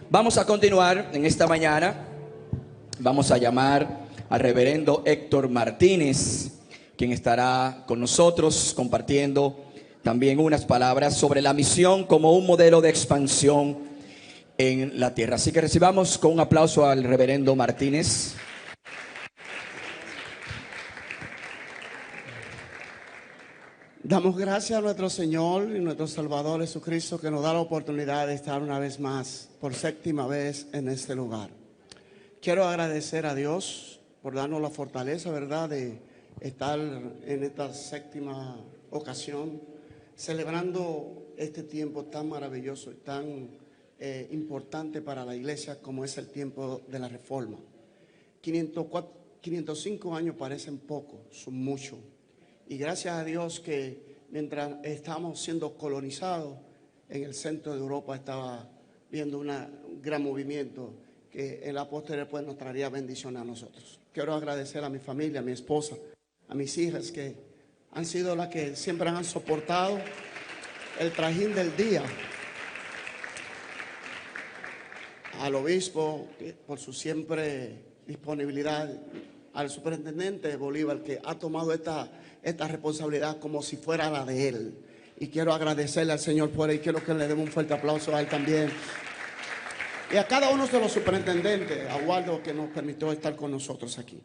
Vamos a continuar en esta mañana. Vamos a llamar al reverendo Héctor Martínez, quien estará con nosotros compartiendo también unas palabras sobre la misión como un modelo de expansión en la tierra. Así que recibamos con un aplauso al reverendo Martínez. Damos gracias a nuestro Señor y nuestro Salvador Jesucristo, que nos da la oportunidad de estar una vez más, por séptima vez, en este lugar. Quiero agradecer a Dios por darnos la fortaleza, ¿verdad?, de estar en esta séptima ocasión, celebrando este tiempo tan maravilloso y tan importante para la iglesia como es el tiempo de la Reforma. 505 años parecen poco, son muchos. Y gracias a Dios que mientras estamos siendo colonizados, en el centro de Europa estaba viendo un gran movimiento que en la posterior pues nos traería bendición a nosotros. Quiero agradecer a mi familia, a mi esposa, a mis hijas, que han sido las que siempre han soportado el trajín del día. Al obispo, por su siempre disponibilidad, al superintendente Bolívar, que ha tomado esta responsabilidad como si fuera la de él. Y quiero agradecerle al Señor por él. Quiero que le demos un fuerte aplauso a él también. Y a cada uno de los superintendentes, a Waldo, que nos permitió estar con nosotros aquí.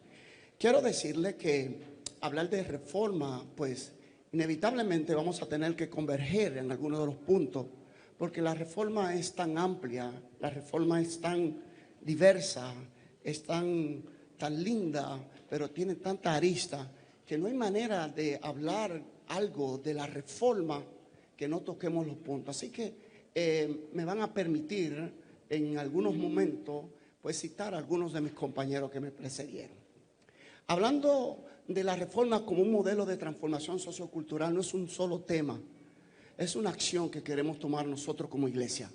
Quiero decirle que hablar de reforma, pues inevitablemente vamos a tener que converger en algunos de los puntos, porque la reforma es tan amplia, la reforma es tan diversa, es tan linda, pero tiene tanta arista, que no hay manera de hablar algo de la reforma que no toquemos los puntos. Así que me van a permitir en algunos momentos pues citar a algunos de mis compañeros que me precedieron. Hablando de la reforma como un modelo de transformación sociocultural, no es un solo tema, es una acción que queremos tomar nosotros como iglesia.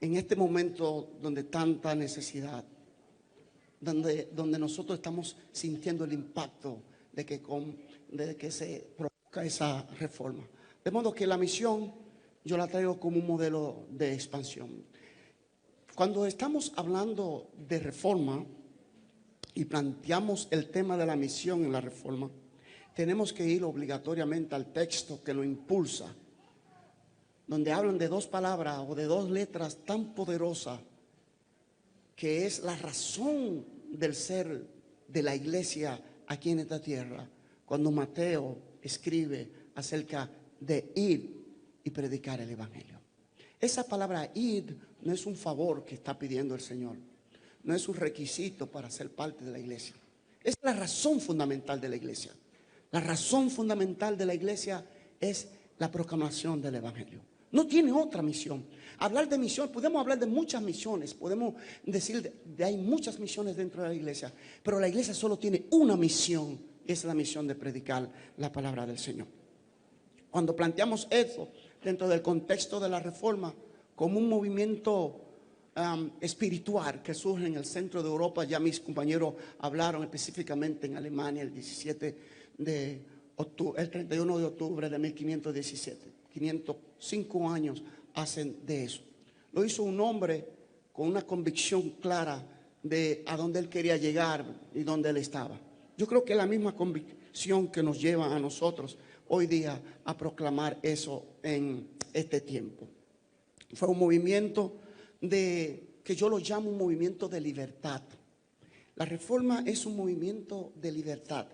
En este momento donde tanta necesidad, donde nosotros estamos sintiendo el impacto de que se produzca esa reforma. De modo que la misión yo la traigo como un modelo de expansión. Cuando estamos hablando de reforma y planteamos el tema de la misión en la reforma, tenemos que ir obligatoriamente al texto que lo impulsa, donde hablan de dos palabras o de dos letras tan poderosas, que es la razón del ser de la iglesia aquí en esta tierra, cuando Mateo escribe acerca de ir y predicar el evangelio. Esa palabra ir no es un favor que está pidiendo el Señor, no es un requisito para ser parte de la iglesia, es la razón fundamental de la iglesia. La razón fundamental de la iglesia es la proclamación del evangelio. No tiene otra misión. Hablar de misión, podemos hablar de muchas misiones, podemos decir de hay muchas misiones dentro de la iglesia, pero la iglesia solo tiene una misión, y es la misión de predicar la palabra del Señor. Cuando planteamos eso dentro del contexto de la reforma como un movimiento espiritual que surge en el centro de Europa, ya mis compañeros hablaron específicamente en Alemania el 31 de octubre de 1517. 505 años hacen de eso. Lo hizo un hombre con una convicción clara de a dónde él quería llegar y dónde él estaba. Yo creo que es la misma convicción que nos lleva a nosotros hoy día a proclamar eso en este tiempo. Fue un movimiento que yo lo llamo un movimiento de libertad. La reforma es un movimiento de libertad.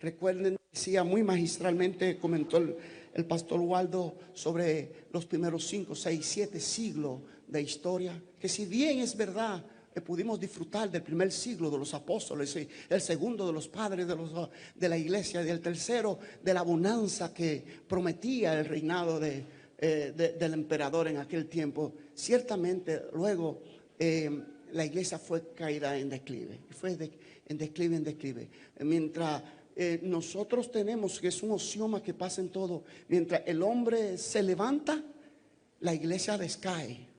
Recuerden, decía muy magistralmente, comentó el pastor Waldo sobre los primeros 5, 6, 7 siglos de historia, que si bien es verdad que pudimos disfrutar del primer siglo de los apóstoles, el segundo de los padres de la iglesia, y el tercero de la bonanza que prometía el reinado del emperador en aquel tiempo, ciertamente luego la iglesia fue caída en declive, en declive. Mientras nosotros tenemos, que es un axioma que pasa en todo, mientras el hombre se levanta, la iglesia descae.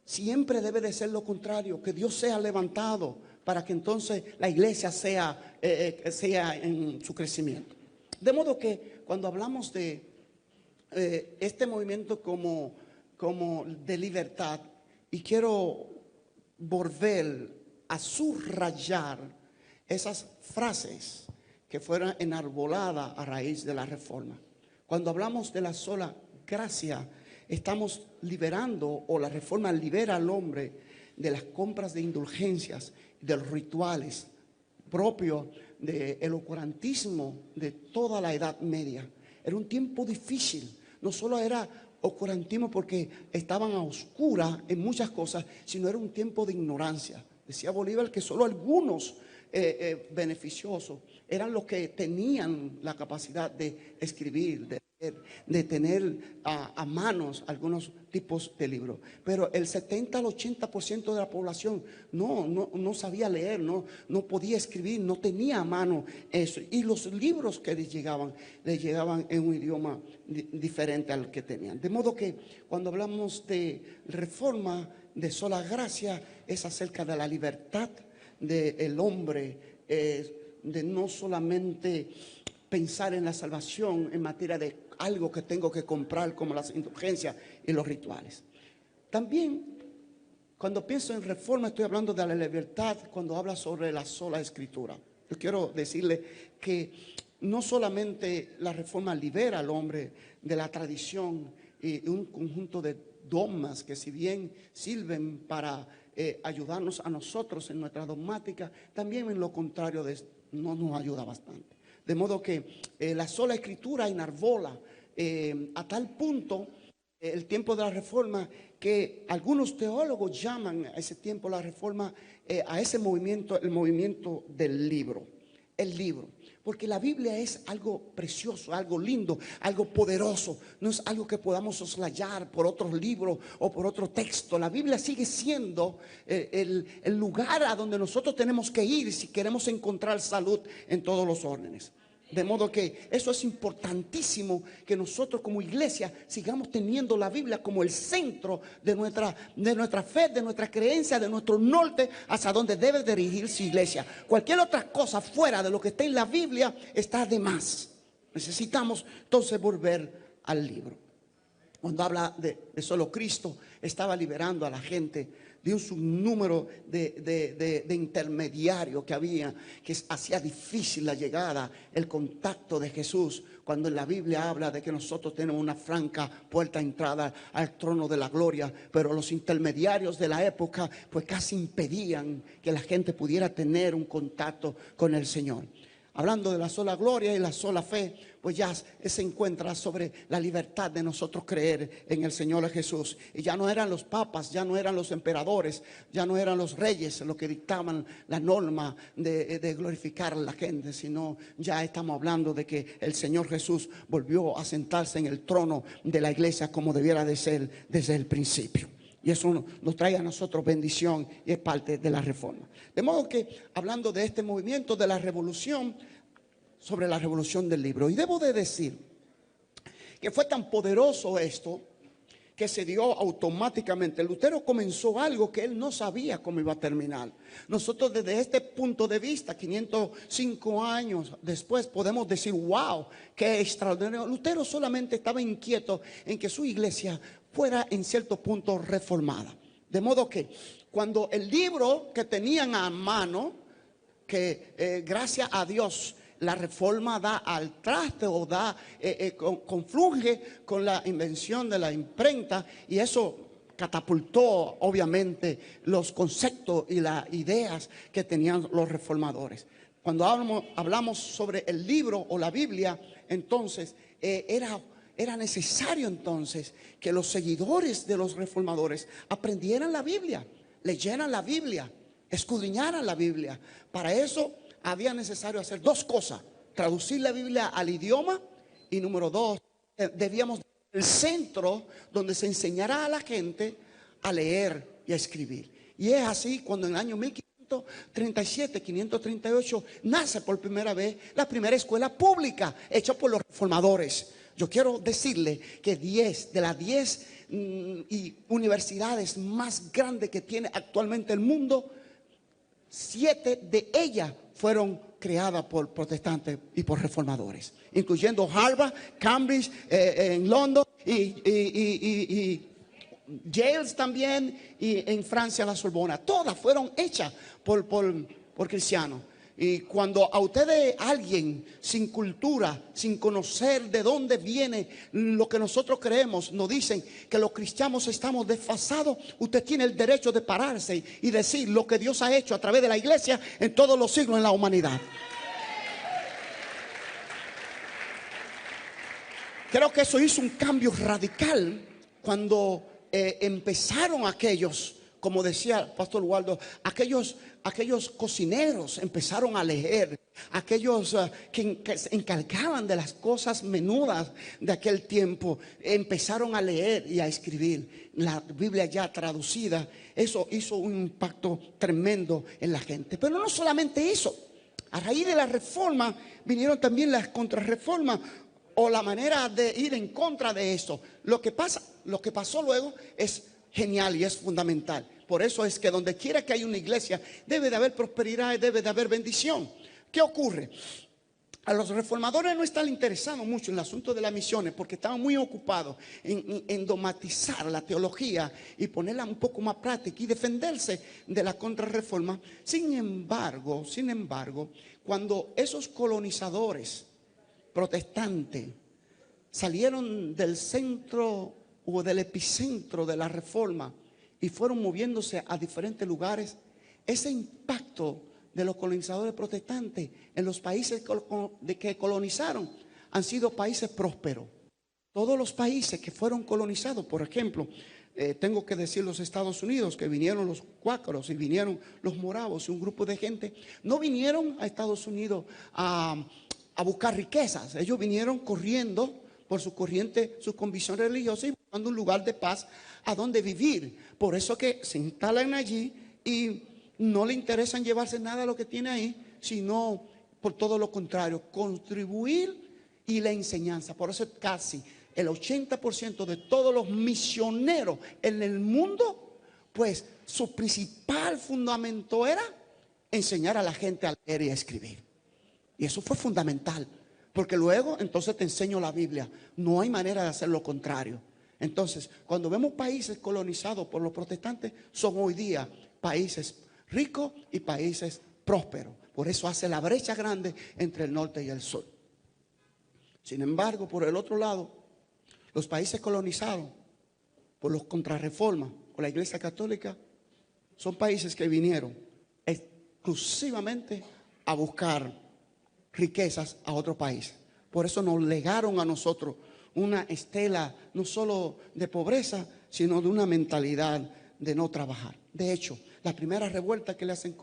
Siempre debe de ser lo contrario, que Dios sea levantado para que entonces la iglesia sea en su crecimiento. De modo que cuando hablamos de este movimiento como de libertad, y quiero volver a subrayar esas frases que fueron enarboladas a raíz de la reforma. Cuando hablamos de la sola gracia, estamos liberando, o la reforma libera al hombre de las compras de indulgencias, de los rituales propios del oscurantismo de toda la Edad Media. Era un tiempo difícil, no solo era oscurantismo porque estaban a oscuras en muchas cosas, sino era un tiempo de ignorancia. Decía Bolívar que solo algunos beneficiosos eran los que tenían la capacidad de escribir, de tener a manos algunos tipos de libros. Pero el 70 al 80% de la población no sabía leer, no podía escribir, no tenía a mano eso. Y los libros que les llegaban en un idioma diferente al que tenían. De modo que cuando hablamos de reforma de sola gracia, es acerca de la libertad del hombre, de no solamente pensar en la salvación en materia de algo que tengo que comprar como las indulgencias y los rituales. También cuando pienso en reforma estoy hablando de la libertad cuando habla sobre la sola escritura. Yo quiero decirle que no solamente la reforma libera al hombre de la tradición y un conjunto de dogmas que si bien sirven para ayudarnos a nosotros en nuestra dogmática, también en lo contrario no nos ayuda bastante. De modo que la sola escritura enarbola a tal punto el tiempo de la reforma que algunos teólogos llaman a ese tiempo la reforma, a ese movimiento, el movimiento del libro. El libro, porque la Biblia es algo precioso, algo lindo, algo poderoso. No es algo que podamos soslayar por otros libros o por otro texto. La Biblia sigue siendo el lugar a donde nosotros tenemos que ir si queremos encontrar salud en todos los órdenes. De modo que eso es importantísimo, que nosotros como iglesia sigamos teniendo la Biblia como el centro de nuestra fe, de nuestra creencia, de nuestro norte, hacia donde debe dirigirse iglesia. Cualquier otra cosa fuera de lo que está en la Biblia está de más. Necesitamos entonces volver al libro. Cuando habla de solo Cristo, estaba liberando a la gente de un sinnúmero de intermediarios que había, que hacía difícil la llegada, el contacto de Jesús. Cuando en la Biblia habla de que nosotros tenemos una franca puerta de entrada al trono de la gloria, pero los intermediarios de la época pues casi impedían que la gente pudiera tener un contacto con el Señor. Hablando de la sola gloria y la sola fe, pues ya se encuentra sobre la libertad de nosotros creer en el Señor Jesús. Y ya no eran los papas, ya no eran los emperadores, ya no eran los reyes los que dictaban la norma de glorificar a la gente, sino ya estamos hablando de que el Señor Jesús volvió a sentarse en el trono de la iglesia como debiera de ser desde el principio. Y eso nos trae a nosotros bendición y es parte de la reforma. De modo que hablando de este movimiento de la revolución, sobre la revolución del libro. Y debo de decir que fue tan poderoso esto que se dio automáticamente. Lutero comenzó algo que él no sabía cómo iba a terminar. Nosotros desde este punto de vista, 505 años después, podemos decir, wow, qué extraordinario. Lutero solamente estaba inquieto en que su iglesia fuera en cierto punto reformada. De modo que cuando el libro que tenían a mano, que gracias a Dios la reforma da al traste o confluye con la invención de la imprenta, y eso catapultó obviamente los conceptos y las ideas que tenían los reformadores. Cuando hablamos sobre el libro o la Biblia, entonces era necesario entonces que los seguidores de los reformadores aprendieran la Biblia, leyeran la Biblia, escudriñaran la Biblia. Para eso había necesario hacer dos cosas: traducir la Biblia al idioma, y número dos, debíamos el centro donde se enseñara a la gente a leer y a escribir. Y es así cuando en el año 1537, 538 nace por primera vez la primera escuela pública hecha por los reformadores. Yo quiero decirle que 10 de las 10 universidades más grandes que tiene actualmente el mundo, 7 de ellas fueron creadas por protestantes y por reformadores, incluyendo Harvard, Cambridge, en London y Yale también, y en Francia la Sorbona. Todas fueron hechas por cristianos. Y cuando a ustedes alguien sin cultura, sin conocer de dónde viene lo que nosotros creemos, nos dicen que los cristianos estamos desfasados, usted tiene el derecho de pararse y decir lo que Dios ha hecho a través de la iglesia en todos los siglos en la humanidad. Creo que eso hizo un cambio radical cuando empezaron aquellos, como decía el pastor Waldo, aquellos cocineros empezaron a leer, aquellos que se encargaban de las cosas menudas de aquel tiempo, empezaron a leer y a escribir la Biblia ya traducida. Eso hizo un impacto tremendo en la gente. Pero no solamente eso, a raíz de la reforma vinieron también las contrarreformas, o la manera de ir en contra de eso. Lo que pasó luego es genial y es fundamental. Por eso es que donde quiera que haya una iglesia debe de haber prosperidad y debe de haber bendición. ¿Qué ocurre? A los reformadores no están interesados mucho en el asunto de las misiones, porque estaban muy ocupados en dogmatizar la teología y ponerla un poco más práctica y defenderse de la contrarreforma. Sin embargo, cuando esos colonizadores protestantes salieron del centro o del epicentro de la reforma y fueron moviéndose a diferentes lugares, ese impacto de los colonizadores protestantes en los países que colonizaron han sido países prósperos. Todos los países que fueron colonizados, por ejemplo, tengo que decir los Estados Unidos, que vinieron los cuáqueros y vinieron los moravos y un grupo de gente, no vinieron a Estados Unidos a buscar riquezas. Ellos vinieron corriendo por su corriente, su convicción religiosa y buscando un lugar de paz a donde vivir. Por eso que se instalan allí y no le interesan llevarse nada de lo que tiene ahí, sino por todo lo contrario, contribuir y la enseñanza. Por eso casi el 80% de todos los misioneros en el mundo, pues su principal fundamento era enseñar a la gente a leer y a escribir. Y eso fue fundamental, porque luego entonces te enseño la Biblia. No hay manera de hacer lo contrario. Entonces, cuando vemos países colonizados por los protestantes, son hoy día países ricos y países prósperos. Por eso hace la brecha grande entre el norte y el sur. Sin embargo, por el otro lado, los países colonizados por los contrarreformas, por la Iglesia Católica, son países que vinieron exclusivamente a buscar riquezas a otro país. Por eso nos legaron a nosotros una estela no solo de pobreza, sino de una mentalidad de no trabajar. De hecho, la primera revuelta que le hacen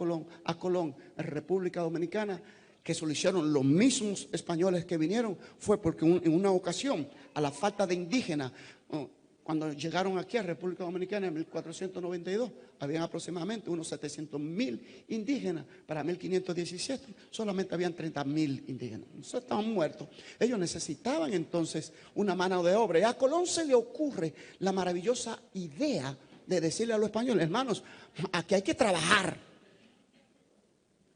a Colón en República Dominicana, que se lo hicieron los mismos españoles que vinieron, fue porque en una ocasión, a la falta de indígenas, cuando llegaron aquí a República Dominicana en 1492, habían aproximadamente unos 700,000 indígenas. Para 1517 solamente habían 30,000 indígenas. Entonces estaban muertos. Ellos necesitaban entonces una mano de obra. Y a Colón se le ocurre la maravillosa idea de decirle a los españoles: hermanos, aquí hay que trabajar.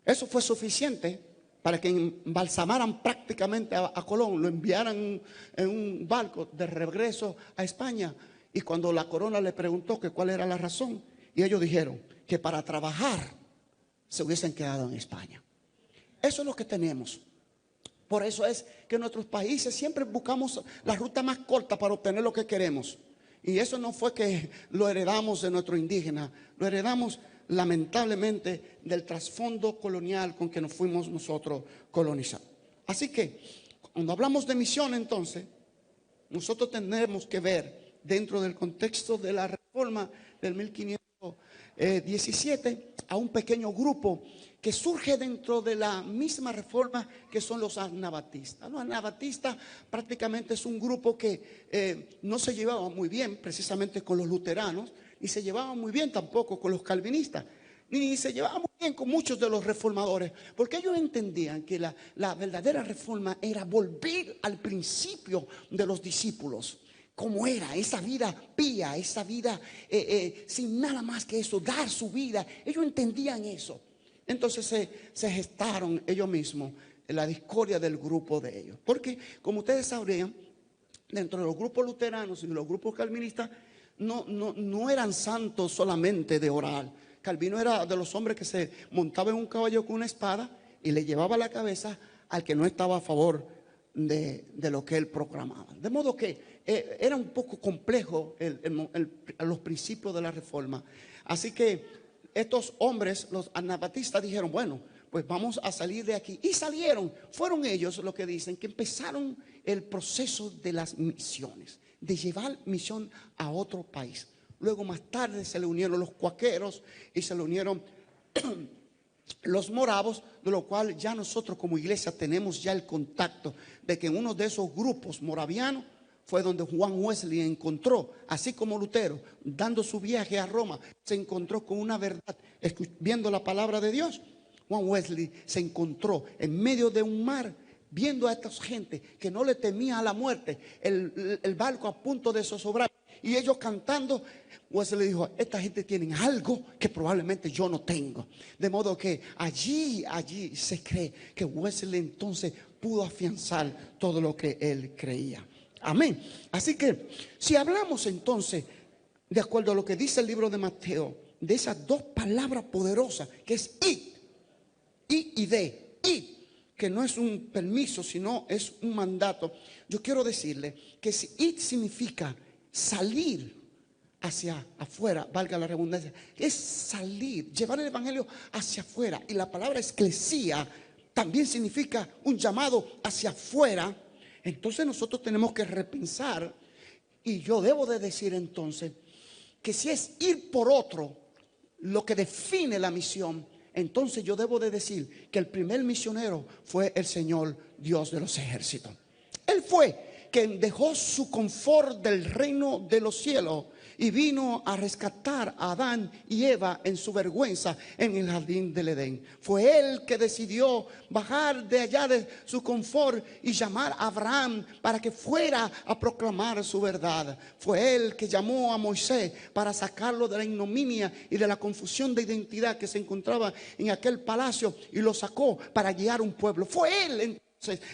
Eso fue suficiente para que embalsamaran prácticamente a Colón, lo enviaran en un barco de regreso a España. Y cuando la corona le preguntó que cuál era la razón, y ellos dijeron que para trabajar se hubiesen quedado en España. Eso es lo que tenemos. Por eso es que en nuestros países siempre buscamos la ruta más corta para obtener lo que queremos. Y eso no fue que lo heredamos de nuestro indígena, lo heredamos lamentablemente del trasfondo colonial con que nos fuimos nosotros colonizados. Así que cuando hablamos de misión, entonces nosotros tenemos que ver dentro del contexto de la reforma del 1517 a un pequeño grupo que surge dentro de la misma reforma, que son los anabatistas. Los anabatistas prácticamente es un grupo que no se llevaba muy bien precisamente con los luteranos, ni se llevaba muy bien tampoco con los calvinistas, ni se llevaba muy bien con muchos de los reformadores, porque ellos entendían que la verdadera reforma era volver al principio de los discípulos. Como era esa vida pía, esa vida sin nada más que eso, dar su vida. Ellos entendían eso. Entonces se gestaron ellos mismos en la discordia del grupo de ellos. Porque, como ustedes sabrían, dentro de los grupos luteranos y los grupos calvinistas no eran santos solamente de orar. Calvino era de los hombres que se montaba en un caballo con una espada y le llevaba la cabeza al que no estaba a favor de lo que él proclamaba. De modo que era un poco complejo los principios de la reforma. Así que estos hombres, los anabatistas, dijeron, bueno, pues vamos a salir de aquí. Y salieron. Fueron ellos los que dicen que empezaron el proceso de las misiones, de llevar misión a otro país. Luego más tarde se le unieron los cuaqueros y se le unieron los moravos, de lo cual ya nosotros como iglesia tenemos ya el contacto de que en uno de esos grupos moravianos fue donde Juan Wesley encontró, así como Lutero, dando su viaje a Roma, se encontró con una verdad, viendo la palabra de Dios. Juan Wesley se encontró en medio de un mar, viendo a esta gente que no le temía a la muerte, el barco a punto de zozobrar, y ellos cantando. Wesley dijo, esta gente tiene algo que probablemente yo no tengo. De modo que allí se cree que Wesley entonces pudo afianzar todo lo que él creía. Amén. Así que si hablamos entonces, de acuerdo a lo que dice el libro de Mateo, de esas dos palabras poderosas, que es id y de, id, que no es un permiso, sino es un mandato. Yo quiero decirle que si id significa salir hacia afuera, valga la redundancia, es salir, llevar el evangelio hacia afuera. Y la palabra esclesía también significa un llamado hacia afuera. Entonces nosotros tenemos que repensar, y yo debo de decir entonces que si es ir por otro lo que define la misión, entonces yo debo de decir que el primer misionero fue el Señor Dios de los ejércitos. Él fue quien dejó su confort del reino de los cielos y vino a rescatar a Adán y Eva en su vergüenza en el jardín del Edén. Fue él que decidió bajar de allá de su confort y llamar a Abraham para que fuera a proclamar su verdad. Fue él que llamó a Moisés para sacarlo de la ignominia y de la confusión de identidad que se encontraba en aquel palacio, y lo sacó para guiar un pueblo. Fue él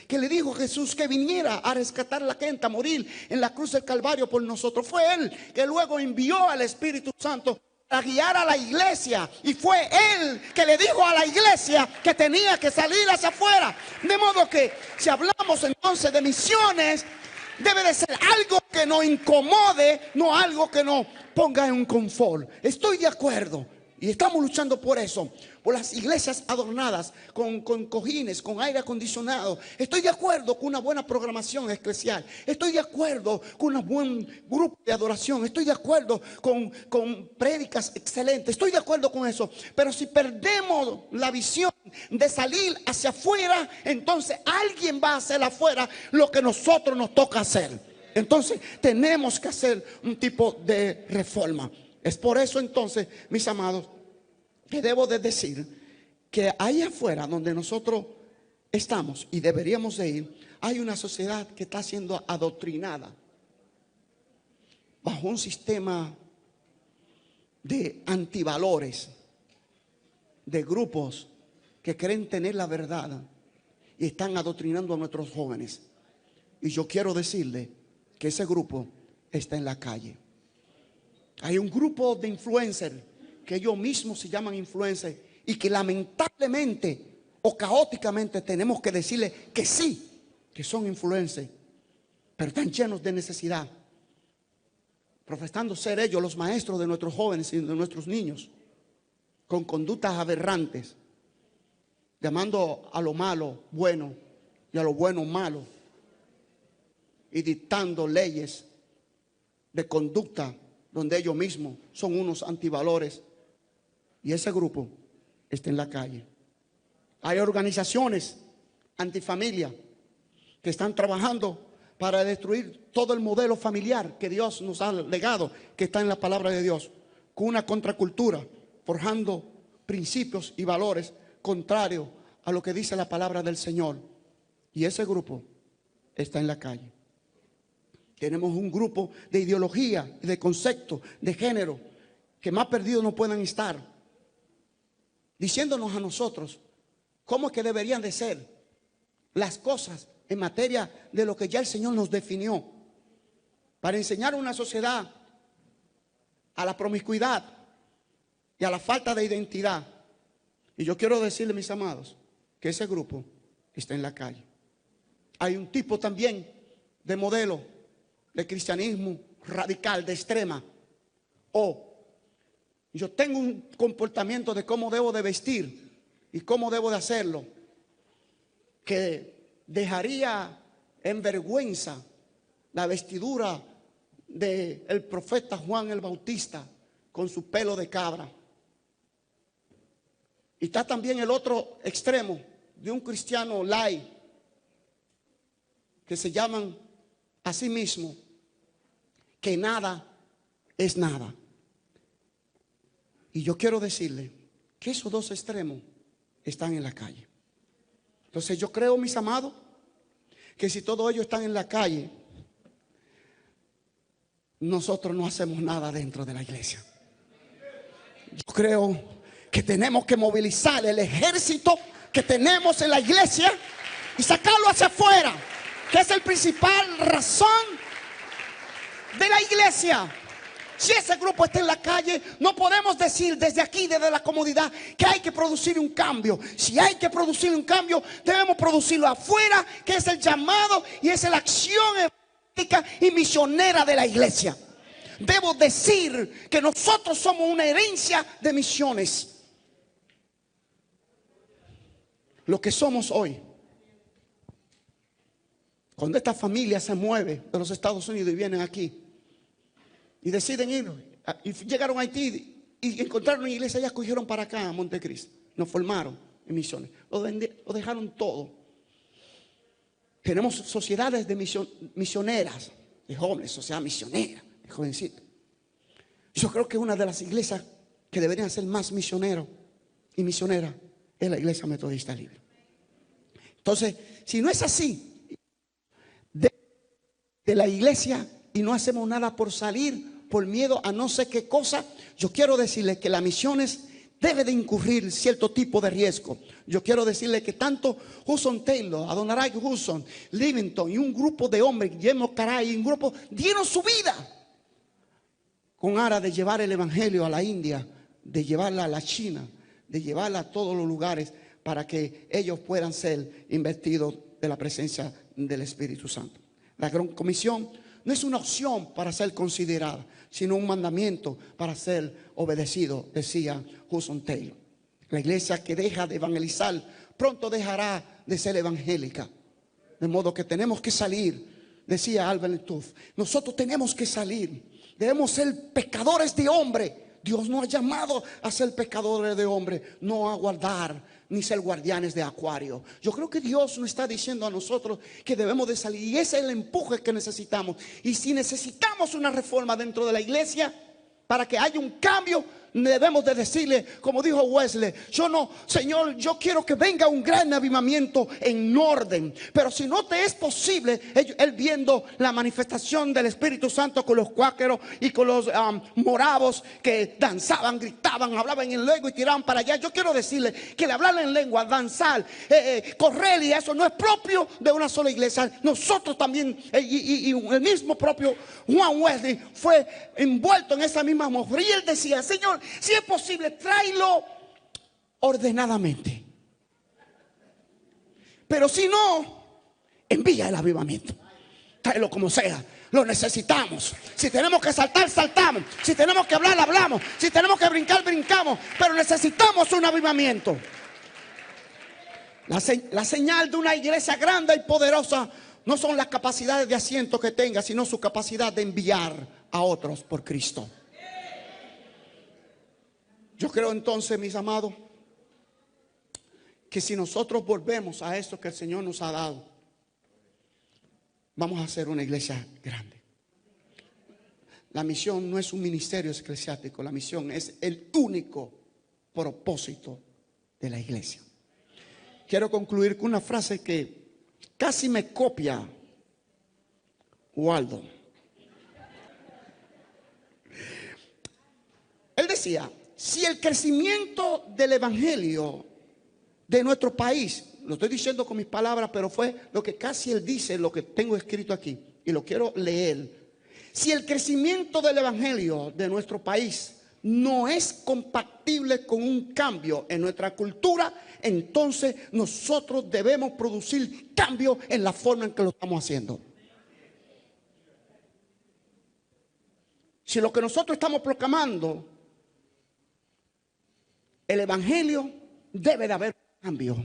que le dijo a Jesús que viniera a rescatar la gente, a morir en la cruz del Calvario por nosotros. Fue él que luego envió al Espíritu Santo a guiar a la iglesia, y fue él que le dijo a la iglesia que tenía que salir hacia afuera. De modo que si hablamos entonces de misiones, debe de ser algo que nos incomode, no algo que nos ponga en un confort. Estoy de acuerdo, y estamos luchando por eso, por las iglesias adornadas con cojines, con aire acondicionado. Estoy de acuerdo con una buena programación eclesial. Estoy de acuerdo con un buen grupo de adoración. Estoy de acuerdo con prédicas excelentes. Estoy de acuerdo con eso. Pero si perdemos la visión de salir hacia afuera, entonces alguien va a hacer afuera lo que nosotros nos toca hacer. Entonces tenemos que hacer un tipo de reforma. Es por eso entonces, mis amados, que debo de decir que ahí afuera donde nosotros estamos y deberíamos de ir, hay una sociedad que está siendo adoctrinada bajo un sistema de antivalores, de grupos que creen tener la verdad y están adoctrinando a nuestros jóvenes. Y yo quiero decirle que ese grupo está en la calle. Hay un grupo de influencers que ellos mismos se llaman influencers, y que lamentablemente o caóticamente tenemos que decirle que sí, que son influencers, pero están llenos de necesidad, profesando ser ellos los maestros de nuestros jóvenes y de nuestros niños, con conductas aberrantes, llamando a lo malo bueno y a lo bueno malo, y dictando leyes de conducta donde ellos mismos son unos antivalores. Y ese grupo está en la calle. Hay organizaciones antifamilia que están trabajando para destruir todo el modelo familiar que Dios nos ha legado, que está en la palabra de Dios, con una contracultura, forjando principios y valores contrarios a lo que dice la palabra del Señor. Y ese grupo está en la calle. Tenemos un grupo de ideología, de concepto, de género, que más perdidos no puedan estar, diciéndonos a nosotros cómo es que deberían de ser las cosas en materia de lo que ya el Señor nos definió, para enseñar a una sociedad a la promiscuidad y a la falta de identidad. Y yo quiero decirle, mis amados, que ese grupo está en la calle. Hay un tipo también de modelo de cristianismo radical, de extrema. Yo tengo un comportamiento de cómo debo de vestir y cómo debo de hacerlo, que dejaría en vergüenza la vestidura del profeta Juan el Bautista con su pelo de cabra. Y está también el otro extremo de un cristiano light, que se llaman a sí mismo que nada es nada. Y yo quiero decirle que esos dos extremos están en la calle. Entonces yo creo, mis amados, que si todos ellos están en la calle, nosotros no hacemos nada dentro de la iglesia. Yo creo que tenemos que movilizar el ejército que tenemos en la iglesia y sacarlo hacia afuera, que es el principal razón de la iglesia. Si ese grupo está en la calle, no podemos decir desde aquí, desde la comodidad, que hay que producir un cambio. Si hay que producir un cambio, debemos producirlo afuera, que es el llamado y es la acción evangélica y misionera de la iglesia. Debo decir que nosotros somos una herencia de misiones. Lo que somos hoy. Cuando esta familia se mueve de los Estados Unidos y vienen aquí y deciden ir, y llegaron a Haití y encontraron una iglesia, ya cogieron para acá a Montecristo, nos formaron en misiones, lo dejaron todo. Tenemos sociedades de misioneras, de jóvenes, sociedad misionera, de jovencitos. Yo creo que una de las iglesias que deberían ser más misioneros y misioneras es la Iglesia Metodista Libre. Entonces, si no es así, de la iglesia, y no hacemos nada por salir, por miedo a no sé qué cosa, yo quiero decirle que las misiones debe de incurrir cierto tipo de riesgo. Yo quiero decirle que tanto Hudson Taylor, Adonirai Hudson, Livingstone y un grupo de hombres, Guillermo Caray y un grupo, dieron su vida con aras de llevar el evangelio a la India, de llevarla a la China, de llevarla a todos los lugares para que ellos puedan ser investidos de la presencia del Espíritu Santo. La Gran Comisión no es una opción para ser considerada, sino un mandamiento para ser obedecido, decía Hudson Taylor. La iglesia que deja de evangelizar pronto dejará de ser evangélica. De modo que tenemos que salir, decía Albert Tuff. Nosotros tenemos que salir. Debemos ser pecadores de hombre. Dios nos ha llamado a ser pecadores de hombre, no a guardar ni ser guardianes de acuario. Yo creo que Dios nos está diciendo a nosotros que debemos de salir, y ese es el empuje que necesitamos. Y si necesitamos una reforma dentro de la iglesia para que haya un cambio, debemos de decirle, como dijo Wesley, Señor, yo quiero que venga un gran avivamiento en orden. Pero si no te es posible, él viendo la manifestación del Espíritu Santo con los cuáqueros y con los moravos que danzaban, gritaban, hablaban en lengua y tiraban para allá. Yo quiero decirle que el hablar en lengua, danzar, correr y eso no es propio de una sola iglesia. Nosotros también, y el mismo propio Juan Wesley fue envuelto en esa misma atmósfera. Y él decía, Señor, si es posible, tráelo ordenadamente. Pero si no, envía el avivamiento. Tráelo como sea. Lo necesitamos. Si tenemos que saltar, saltamos. Si tenemos que hablar, hablamos. Si tenemos que brincar, brincamos. Pero necesitamos un avivamiento. La señal de una iglesia grande y poderosa no son las capacidades de asiento que tenga, sino su capacidad de enviar a otros por Cristo. Yo creo entonces, mis amados, que si nosotros volvemos a esto que el Señor nos ha dado, vamos a hacer una iglesia grande. La misión no es un ministerio eclesiástico, la misión es el único propósito de la iglesia. Quiero concluir con una frase que casi me copia Waldo. Él decía, si el crecimiento del evangelio de nuestro país, lo estoy diciendo con mis palabras, pero fue lo que casi él dice, lo que tengo escrito aquí, y lo quiero leer. Si el crecimiento del evangelio de nuestro país no es compatible con un cambio en nuestra cultura, entonces nosotros debemos producir cambio en la forma en que lo estamos haciendo. Si lo que nosotros estamos proclamando, el evangelio, debe de haber un cambio.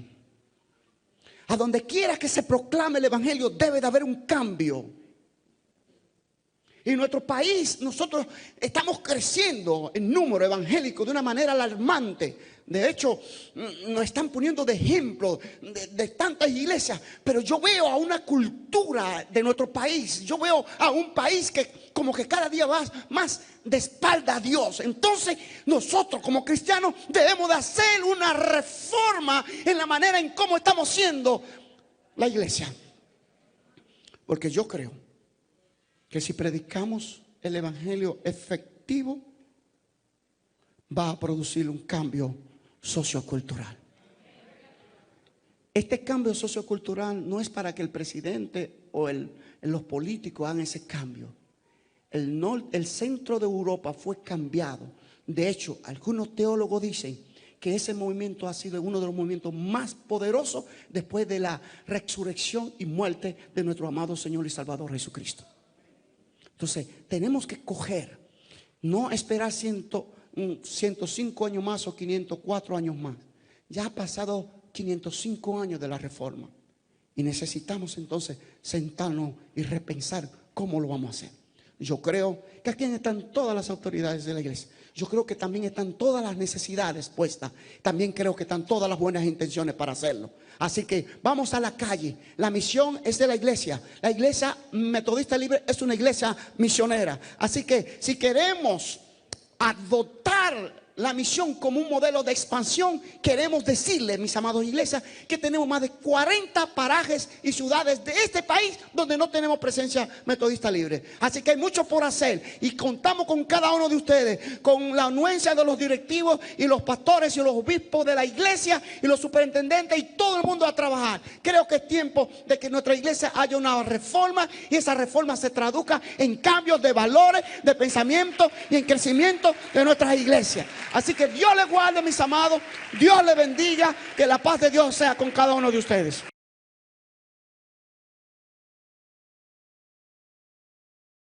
A donde quiera que se proclame el evangelio, debe de haber un cambio. Y en nuestro país nosotros estamos creciendo en número evangélico de una manera alarmante. De hecho, nos están poniendo de ejemplo de tantas iglesias. Pero yo veo a una cultura de nuestro país. Yo veo a un país que como que cada día va más de espalda a Dios. Entonces nosotros como cristianos debemos de hacer una reforma en la manera en cómo estamos siendo la iglesia. Porque yo creo que si predicamos el evangelio efectivo, va a producir un cambio sociocultural. Este cambio sociocultural no es para que el presidente o los políticos hagan ese cambio. El centro de Europa fue cambiado. De hecho, algunos teólogos dicen que ese movimiento ha sido uno de los movimientos más poderosos después de la resurrección y muerte de nuestro amado Señor y Salvador Jesucristo. Entonces, tenemos que coger, no esperar 105 años más o 504 años más. Ya ha pasado 505 años de la reforma. Y necesitamos entonces sentarnos y repensar cómo lo vamos a hacer. Yo creo que aquí están todas las autoridades de la iglesia. Yo creo que también están todas las necesidades puestas. También creo que están todas las buenas intenciones para hacerlo. Así que vamos a la calle. La misión es de la iglesia. La iglesia metodista libre es una iglesia misionera. Así que si queremos adoptar la misión como un modelo de expansión, queremos decirle, mis amados iglesias, que tenemos más de 40 parajes y ciudades de este país donde no tenemos presencia metodista libre. Así que hay mucho por hacer y contamos con cada uno de ustedes, con la anuencia de los directivos y los pastores y los obispos de la iglesia y los superintendentes y todo el mundo a trabajar. Creo que es tiempo de que en nuestra iglesia haya una reforma y esa reforma se traduzca en cambios de valores, de pensamiento y en crecimiento de nuestras iglesias. Así que Dios les guarde, mis amados. Dios les bendiga. Que la paz de Dios sea con cada uno de ustedes.